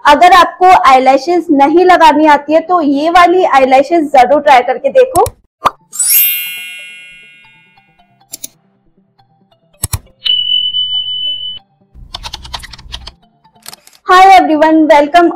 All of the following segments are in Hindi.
अगर आपको आईलैशेस नहीं लगानी आती है तो ये वाली आईलैशेस जरूर ट्राई करके देखो। Hi everyone, welcome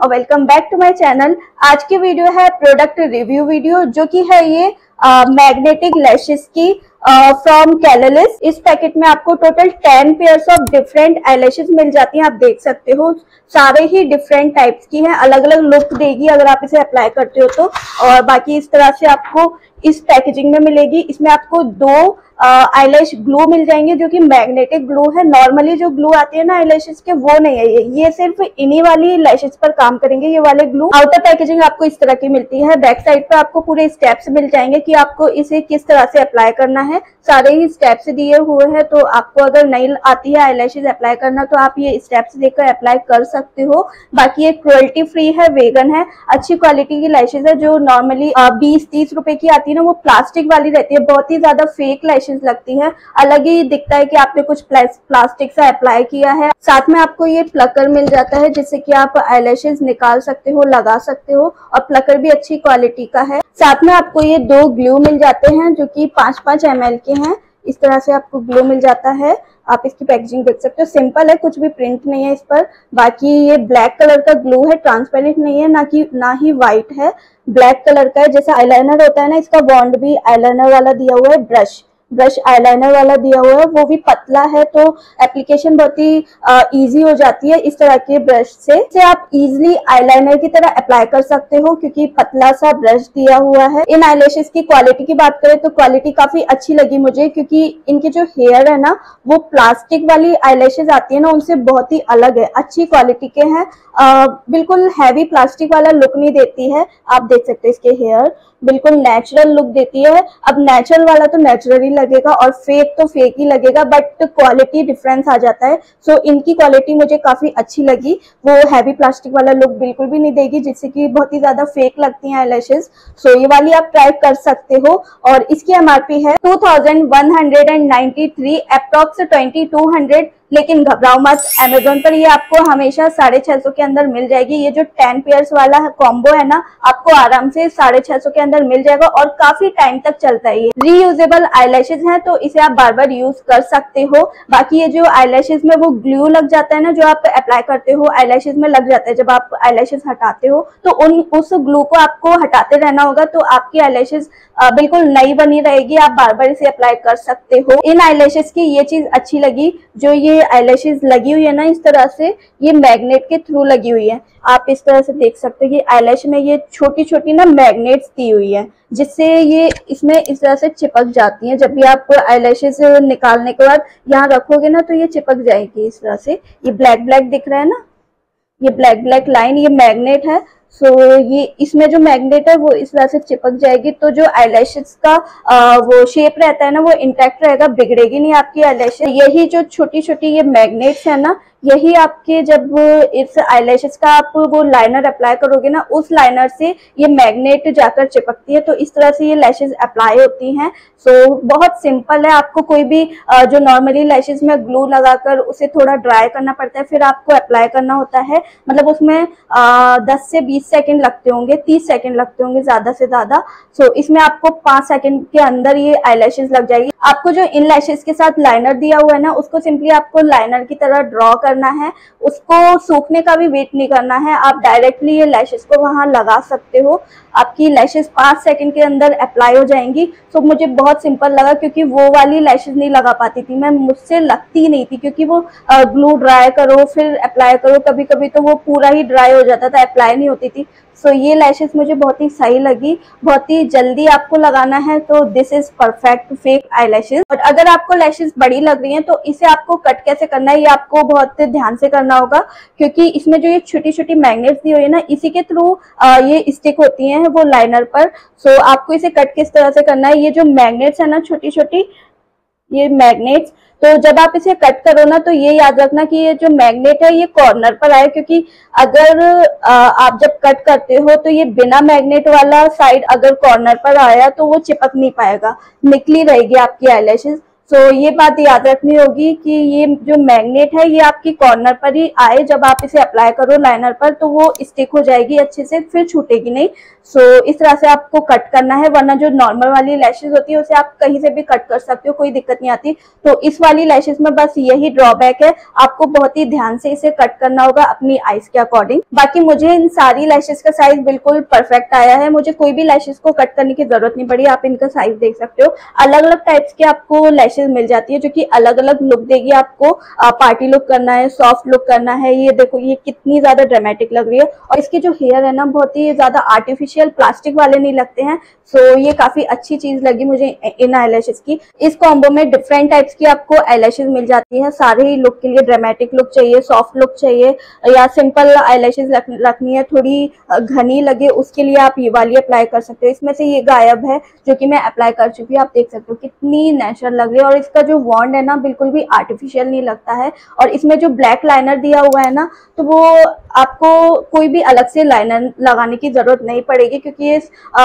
back to my channel. आज की वीडियो है प्रोडक्ट रिव्यू वीडियो, जो कि है ये मैग्नेटिक लैशेस की फ्रॉम कैलरलिस्ट। इस पैकेट में आपको total 10 pairs of different eyelashes मिल जाती हैं। आप देख सकते हो सारे ही डिफरेंट टाइप्स की हैं, अलग अलग लुक देगी अगर आप इसे अप्लाई करते हो तो। और बाकी इस तरह से आपको इस पैकेजिंग में मिलेगी। इसमें आपको 2 आईलैश ग्लू मिल जाएंगे, जो कि मैग्नेटिक ग्लू है। नॉर्मली जो ग्लू आती है ना आईलैशेस के, वो नहीं है ये सिर्फ इन्हीं वाली लैशेस पर काम करेंगे ये वाले ग्लू। आउटर पैकेजिंग आपको इस तरह की मिलती है। बैक साइड पर आपको पूरे स्टेप्स मिल जाएंगे कि आपको इसे किस तरह से अप्लाई करना है। सारे ही स्टेप्स दिए हुए हैं, तो आपको अगर नहीं आती है आईलैशेस अप्लाई करना तो आप ये स्टेप्स देखकर अप्लाई कर सकते हो। बाकी ये क्रुएल्टी फ्री है, वेगन है, अच्छी क्वालिटी की लैशेस है। जो नॉर्मली 20-30 रुपए की आती है ना, वो प्लास्टिक वाली रहती है, बहुत ही ज्यादा फेक लैशेस लगती है। अलग ही दिखता है कि आपने कुछ प्लास्टिक से अप्लाई किया है। साथ में आपको ये प्लकर मिल जाता है, जिससे कि आप आईलैशेस निकाल सकते हो, लगा सकते हो, और प्लकर भी अच्छी क्वालिटी का है। साथ में आपको ये 2 ग्लू मिल जाते हैं, जो कि 5-5 ml के हैं। इस तरह से आपको ग्लू मिल जाता है। आप इसकी पैकेजिंग देख सकते हो, सिंपल है, कुछ भी प्रिंट नहीं है इस पर। बाकी ये ब्लैक कलर का ग्लू है, ट्रांसपेरेंट नहीं है, ना ही व्हाइट है, ब्लैक कलर का है। जैसा आईलाइनर होता है ना, इसका बॉन्ड भी आईलाइनर वाला दिया हुआ है। ब्रश आईलाइनर वाला दिया हुआ है, वो भी पतला है, तो एप्लीकेशन बहुत ही इजी हो जाती है इस तरह के ब्रश से आप इजीली आईलाइनर की तरह अप्लाई कर सकते हो, क्योंकि पतला सा ब्रश दिया हुआ है। इन आईलैशेस की क्वालिटी की बात करें तो क्वालिटी काफी अच्छी लगी मुझे, क्योंकि इनके जो हेयर है ना, वो प्लास्टिक वाली आईलैशेस आती है ना, उनसे बहुत ही अलग है, अच्छी क्वालिटी के हैं। बिल्कुल हैवी प्लास्टिक वाला लुक नहीं देती है। आप देख सकते हो इसके हेयर बिल्कुल नेचुरल लुक देती है। अब नेचुरल वाला तो नेचुरल ही लगेगा और फेक तो फेक ही लगेगा, बट क्वालिटी डिफरेंस आ जाता है। सो इनकी क्वालिटी मुझे काफी अच्छी लगी। वो हैवी प्लास्टिक वाला लुक बिल्कुल भी नहीं देगी, जिससे कि बहुत ही ज्यादा फेक लगती हैं आईलैशेस। सो ये वाली आप ट्राई कर सकते हो। और इसकी एमआरपी है 2193, अप्रॉक्स 2200। लेकिन घबराओ मत, अमेजोन पर ये आपको हमेशा 650 के अंदर मिल जाएगी। ये जो 10 पेयर्स वाला कॉम्बो है ना, आपको आराम से 650 के अंदर मिल जाएगा, और काफी टाइम तक चलता है। ये रीयूजेबल आईलैशेस हैं, तो इसे आप बार बार यूज कर सकते हो। बाकी ये जो आईलैशेस में वो ग्लू लग जाता है ना, जो आप अप्लाई करते हो आईलैशेस में लग जाता है, जब आप आईलैशेस हटाते हो तो उस ग्लू को आपको हटाते रहना होगा, तो आपकी आईलैशेस बिल्कुल नई बनी रहेगी। आप बार बार इसे अप्लाई कर सकते हो। इन आईलैशेस की ये चीज अच्छी लगी, जो ये आईलैशेस लगी हुई है ना, इस तरह से ये मैग्नेट के थ्रू लगी हुई है। आप इस तरह से देख सकते हो कि आईलैश में ये छोटी छोटी ना मैग्नेट्स दी हुई है, जिससे ये इसमें इस तरह से चिपक जाती हैं। जब भी आप आईलैशेस निकालने के बाद यहाँ रखोगे ना, तो ये चिपक जाएगी इस तरह से। ये ब्लैक ब्लैक दिख रहा है ना, ये ब्लैक ब्लैक लाइन, ये मैग्नेट है। सो ये इसमें जो मैग्नेट है वो इस तरह से चिपक जाएगी, तो जो आईलैशेस का वो शेप रहता है ना, वो इंटैक्ट रहेगा, बिगड़ेगी नहीं आपकी आईलैशेस। यही जो छोटी छोटी ये मैग्नेट्स है ना, यही आपके जब इस आईलैशेस का आप वो लाइनर अप्लाई करोगे ना, उस लाइनर से ये मैग्नेट जाकर चिपकती है, तो इस तरह से ये लैशेस अप्लाई होती हैं। सो बहुत सिंपल है। आपको कोई भी जो नॉर्मली लैशेस में ग्लू लगाकर उसे थोड़ा ड्राई करना पड़ता है, फिर आपको अप्लाई करना होता है। मतलब उसमें 10 से 20 सेकंड लगते होंगे, 30 सेकंड लगते होंगे ज्यादा से ज्यादा। सो इसमें आपको 5 सेकंड के अंदर ये आईलैशेस लग जाएगी। आपको जो इन लैशेस के साथ लाइनर दिया हुआ है ना, उसको सिंपली आपको लाइनर की तरह ड्रॉ करना है। उसको सूखने का भी वेट नहीं करना है, आप डायरेक्टली ये लैशेस को वहां लगा सकते हो। आपकी लैशेस 5 सेकंड के अंदर अप्लाई हो जाएंगी। सो मुझे बहुत सिंपल लगा, क्योंकि वो वाली लैशेस नहीं लगा पाती थी मैं, मुझसे लगती नहीं थी, क्योंकि वो ग्लू ड्राई करो फिर अप्लाई करो, कभी कभी तो वो पूरा ही ड्राई हो जाता था, अप्लाई नहीं होती थी। सो ये लैशेस मुझे बहुत ही सही लगी। बहुत ही जल्दी आपको लगाना है, तो this is perfect fake eyelashes. और अगर आपको लैशेस बड़ी लग रही हैं, तो इसे आपको कट कैसे करना है, ये आपको बहुत ध्यान से करना होगा, क्योंकि इसमें जो ये छोटी छोटी मैग्नेट्स दी हुई है ना, इसी के थ्रू ये स्टिक होती हैं वो लाइनर पर। सो आपको इसे कट किस तरह से करना है, ये जो मैग्नेट्स है ना छोटी छोटी, ये मैग्नेट्स, तो जब आप इसे कट करो ना, तो ये याद रखना कि ये जो मैग्नेट है ये कॉर्नर पर आए, क्योंकि अगर आप जब कट करते हो तो ये बिना मैग्नेट वाला साइड अगर कॉर्नर पर आया तो वो चिपक नहीं पाएगा, निकली रहेगी आपकी आईलैशेस। तो ये बात याद रखनी होगी कि ये जो मैग्नेट है ये आपकी कॉर्नर पर ही आए, जब आप इसे अप्लाई करो लाइनर पर तो वो स्टिक हो जाएगी अच्छे से, फिर छूटेगी नहीं। सो इस तरह से आपको कट करना है, वरना जो नॉर्मल वाली लैशेज होती है उसे आप कहीं से भी कट कर सकते हो, कोई दिक्कत नहीं आती। तो इस वाली लैशेज में बस यही ड्रॉबैक है, आपको बहुत ही ध्यान से इसे कट करना होगा अपनी आईज के अकॉर्डिंग। बाकी मुझे इन सारी लैशेज का साइज बिल्कुल परफेक्ट आया है, मुझे कोई भी लैशेज को कट करने की जरूरत नहीं पड़ी। आप इनका साइज देख सकते हो, अलग अलग टाइप्स के आपको लैशेज मिल जाती है जो कि अलग अलग लुक देगी आपको। पार्टी लुक करना है, सॉफ्ट लुक करना है, ये देखो ये कितनी ज्यादा ड्रामेटिक लग रही है। और इसके जो हेयर है ना बहुत ही ज्यादा आर्टिफिशियल प्लास्टिक वाले नहीं लगते हैं। सो ये काफी अच्छी चीज लगी मुझे इन आईलैशेज की। इस कॉम्बो में डिफरेंट टाइप्स की आपको आईलैशेज मिल जाती है सारे ही लुक के लिए। ड्रामेटिक लुक चाहिए, सॉफ्ट लुक चाहिए, या सिंपल आईलैशेज रखनी है थोड़ी घनी लगे, उसके लिए आप ये वाली अप्लाई कर सकते हो। इसमें से ये गायब है जो कि मैं अप्लाई कर चुकी हूँ, आप देख सकते हो कितनी नेचुरल लग रही है। और इसका जो वॉन्ड है ना बिल्कुल भी आर्टिफिशियल नहीं लगता है। और इसमें जो ब्लैक लाइनर दिया हुआ है ना, तो वो आपको कोई भी अलग से लाइनर लगाने की जरूरत नहीं पड़ेगी, क्योंकि ये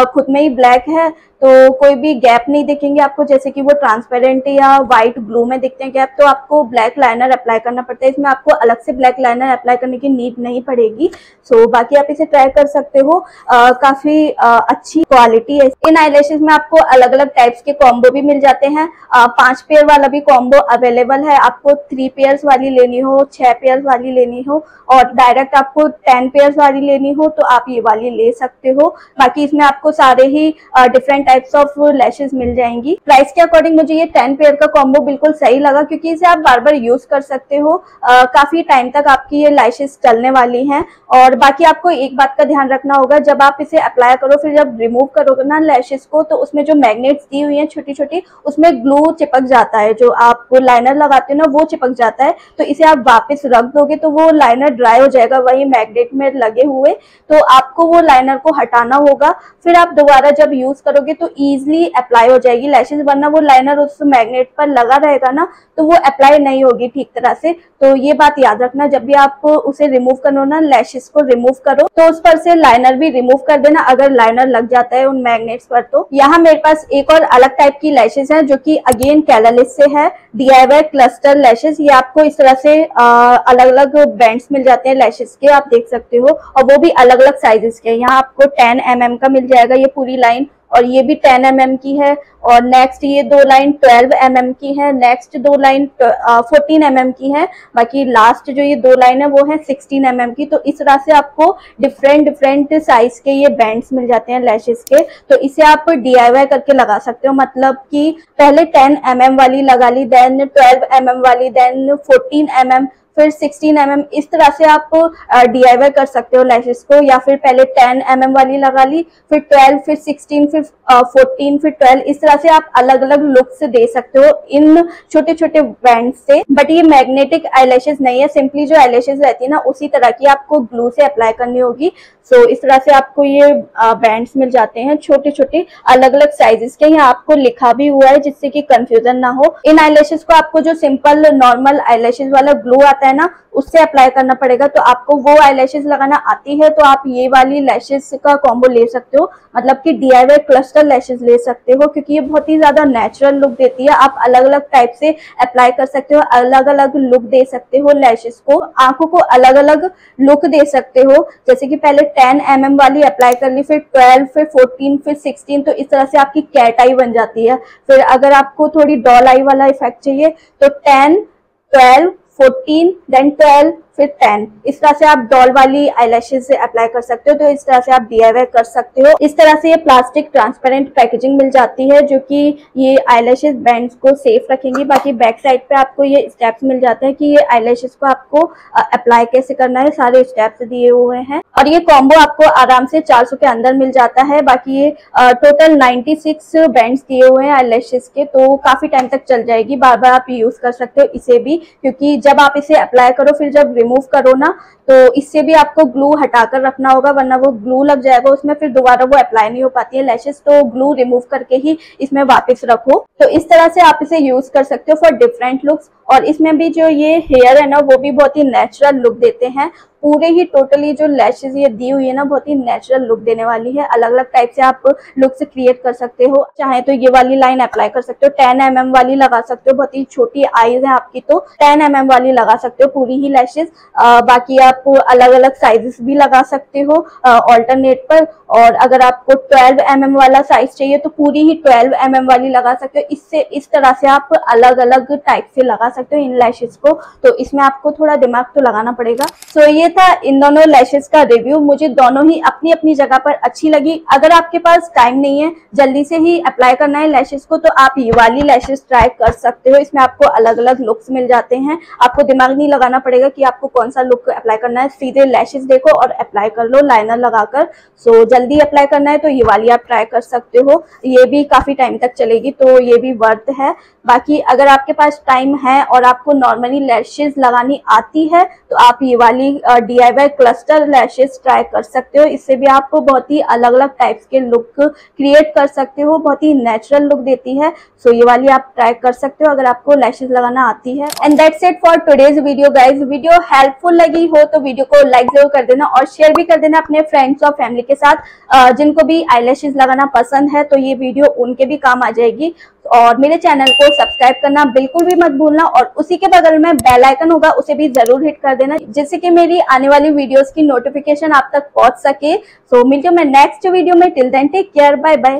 खुद में ही ब्लैक है तो कोई भी गैप नहीं दिखेंगे आपको, जैसे कि वो ट्रांसपेरेंट या व्हाइट ग्लू में दिखते हैं गैप, तो आपको ब्लैक लाइनर अप्लाई करना पड़ता है। इसमें आपको अलग से ब्लैक लाइनर अप्लाई करने की नीड नहीं पड़ेगी। सो बाकी आप इसे ट्राई कर सकते हो, काफी अच्छी क्वालिटी है। इन आईलैशेज में आपको अलग अलग टाइप्स के कॉम्बो भी मिल जाते हैं। 5 पेयर वाला भी कॉम्बो अवेलेबल है, आपको 3 पेयर्स वाली लेनी हो, 6 पेयर्स वाली लेनी हो, और डायरेक्ट आपको 10 पेयर्स वाली लेनी हो तो आप ये वाली ले सकते हो। बाकी इसमें आपको सारे ही डिफरेंट टाइप्स ऑफ लैशेज मिल जाएंगी। प्राइस के अकॉर्डिंग मुझे ये 10 पेयर का कॉम्बो बिल्कुल सही लगा, क्योंकि इसे आप बार बार यूज कर सकते हो, काफी टाइम तक आपकी ये लैशेज चलने वाली हैं। और बाकी आपको एक बात का ध्यान रखना होगा, जब आप इसे अप्लाई करो फिर जब रिमूव करोगे ना लैशेज को, तो उसमें जो मैग्नेट्स दी हुई है छोटी छोटी, उसमें ग्लू चिपक जाता है, जो आप लाइनर लगाते हो ना वो चिपक जाता है। तो इसे आप वापस रख दोगे तो वो लाइनर ड्राई हो जाएगा वही मैग्नेट में लगे हुए, तो आपको वो लाइनर को हटाना होगा। फिर आप दोबारा जब यूज करोगे तो इजीली अप्लाई हो जाएगी लैशेज, वरना वो लाइनर उस मैग्नेट पर लगा रहेगा ना तो वो अप्लाई नहीं होगी ठीक तरह से। तो ये बात याद रखना, जब भी आप उसे रिमूव करो ना, लैशेज को रिमूव करो तो उस पर से लाइनर भी रिमूव कर देना अगर लाइनर लग जाता है उन मैग्नेट्स पर। तो यहाँ मेरे पास एक और अलग टाइप की लैशेज है जो कि अगेन कैलालिस से है, DIY क्लस्टर लैशेज। ये आपको इस तरह से अलग अलग बैंड्स मिल जाते हैं लैशेज के, आप देख सकते हो, और वो भी अलग अलग साइजेस के। यहाँ आपको 10 mm का मिल जाएगा ये पूरी लाइन, और ये भी 10 mm की है। और नेक्स्ट ये 2 लाइन 12 mm की है, नेक्स्ट 2 लाइन 14 mm की है, बाकी लास्ट जो ये 2 लाइन है वो है 16 mm की। तो इस तरह से आपको डिफरेंट साइज के ये बैंड्स मिल जाते हैं लैशेज के। तो इसे आप DIY करके लगा सकते हो, मतलब कि पहले 10 mm वाली लगा ली, देन 12 mm वाली, देन 14 mm, फिर 16 mm, इस तरह से आप DIY कर सकते हो लैशेज को। या फिर पहले 10 mm वाली लगा ली, फिर 12, फिर 16, फिर 14, फिर 12, इस तरह से आप अलग अलग लुक्स दे सकते हो इन छोटे छोटे बैंड से। बट ये मैग्नेटिक आईलैशेज नहीं है, सिंपली जो आईलैशेज रहती है ना उसी तरह की आपको ग्लू से अप्लाई करनी होगी। सो इस तरह से आपको ये बैंड्स मिल जाते हैं छोटे छोटे अलग अलग साइजेस के। यहाँ आपको लिखा भी हुआ है जिससे कि कंफ्यूजन ना हो। इन आईलैशेज को आपको जो सिंपल नॉर्मल आईलैशेज वाला ग्लू आता है ना उससे अप्लाई करना पड़ेगा। तो आपको वो आईलैशेज लगाना आती है तो आप ये वाली लैशेज का कॉम्बो ले सकते हो, मतलब कि DIY क्लस्टर लैशेज ले सकते हो, क्योंकि ये बहुत ही ज्यादा नेचुरल लुक देती है। आप अलग अलग टाइप से अप्लाई कर सकते हो, अलग अलग लुक दे सकते हो लैशेज को, आंखों को अलग अलग लुक दे सकते हो। जैसे कि पहले 10 mm वाली अप्लाई कर ली, फिर 12, फिर 14, फिर 16, तो इस तरह से आपकी कैट आई बन जाती है। फिर अगर आपको थोड़ी डॉल आई वाला इफेक्ट चाहिए तो 10, 12, 14, देन 12, फिर 10, इस तरह से आप डॉल वाली आईलैशेज से अप्लाई कर सकते हो। तो इस तरह से आप DIY कर सकते हो। इस तरह से ये प्लास्टिक ट्रांसपेरेंट पैकेजिंग मिल जाती है जो कि ये आईलैशेज बैंड्स को सेफ रखेंगी। बाकी बैक साइड पे आपको ये स्टेप्स मिल जाते हैं कि ये आईलैशेज को आपको अप्लाई कैसे करना है, सारे स्टेप्स दिए हुए हैं। और ये कॉम्बो आपको आराम से 400 के अंदर मिल जाता है। बाकी ये टोटल 96 बैंड्स दिए हुए हैं आईलैशेज के, तो काफी टाइम तक चल जाएगी, बार बार आप यूज कर सकते हो इसे भी, क्योंकि जब आप इसे अप्लाई करो फिर जब रिमूव करो ना तो इससे भी आपको ग्लू हटाकर रखना होगा, वरना वो ग्लू लग जाएगा उसमें, फिर दोबारा वो अप्लाई नहीं हो पाती है लैशेज। तो ग्लू रिमूव करके ही इसमें वापस रखो। तो इस तरह से आप इसे यूज कर सकते हो फॉर डिफरेंट लुक्स। और इसमें भी जो ये हेयर है ना वो भी बहुत ही नेचुरल लुक देते हैं, पूरे ही टोटली जो लैशेज ये दी हुई है ना, बहुत ही नेचुरल लुक देने वाली है। अलग अलग टाइप से आप लुक से क्रिएट कर सकते हो। चाहे तो ये वाली लाइन अप्लाई कर सकते हो, 10 mm वाली लगा सकते हो, बहुत ही छोटी आईज है आपकी तो 10 mm वाली लगा सकते हो पूरी ही लैशेज। बाकी आप अलग अलग साइजेस भी लगा सकते हो ऑल्टरनेट पर। और अगर आपको 12 mm वाला साइज चाहिए तो पूरी ही 12 mm वाली लगा सकते हो। इससे इस तरह से आप अलग अलग टाइप से लगा सकते हो इन लैशेज को, तो इसमें आपको थोड़ा दिमाग तो लगाना पड़ेगा। सो ये था इन दोनों लैशेज का रिव्यू। मुझे दोनों ही अपनी अपनी जगह पर अच्छी लगी। अगर आपके पास टाइम नहीं है, जल्दी से ही अप्लाई करना है लैशेज को, तो आप ये वाली लैशेज ट्राई कर सकते हो। इसमें आपको अलग अलग लुक्स मिल जाते हैं, आपको दिमाग नहीं लगाना पड़ेगा कि आपको कौन सा लुक अप्लाई करना है। सीधे लैशेज देखो और अप्लाई कर लो लाइनर लगाकर। सो जल्दी अप्लाई करना है तो ये वाली आप ट्राई कर सकते हो, ये भी काफी टाइम तक चलेगी, तो ये भी वर्थ है। बाकी अगर आपके पास टाइम है और आपको नॉर्मली लैशेज लगानी आती है तो आप ये वाली DIY क्लस्टर लैशेज ट्राई कर सकते हो। इससे भी आप बहुत ही अलग अलग टाइप्स के लुक क्रिएट कर सकते हो, बहुत ही नेचुरल लुक देती है। सो ये वाली आप ट्राई कर सकते हो अगर आपको लैशेज लगाना आती है। And that's it for today's video guys. Video helpful लगी हो तो वीडियो को लाइक जरूर कर देना और शेयर भी कर देना अपने फ्रेंड्स और फैमिली के साथ। जिनको भी आईलैशेज लगाना पसंद है तो ये वीडियो उनके भी काम आ जाएगी। और मेरे चैनल को सब्सक्राइब करना बिल्कुल भी मत भूलना और उसी के बगल में बेल आइकन होगा, उसे भी जरूर हिट कर देना, जिससे कि मेरी आने वाली वीडियोस की नोटिफिकेशन आप तक पहुंच सके। सो मिलते हैं मैं नेक्स्ट वीडियो में। Till then take care, bye bye.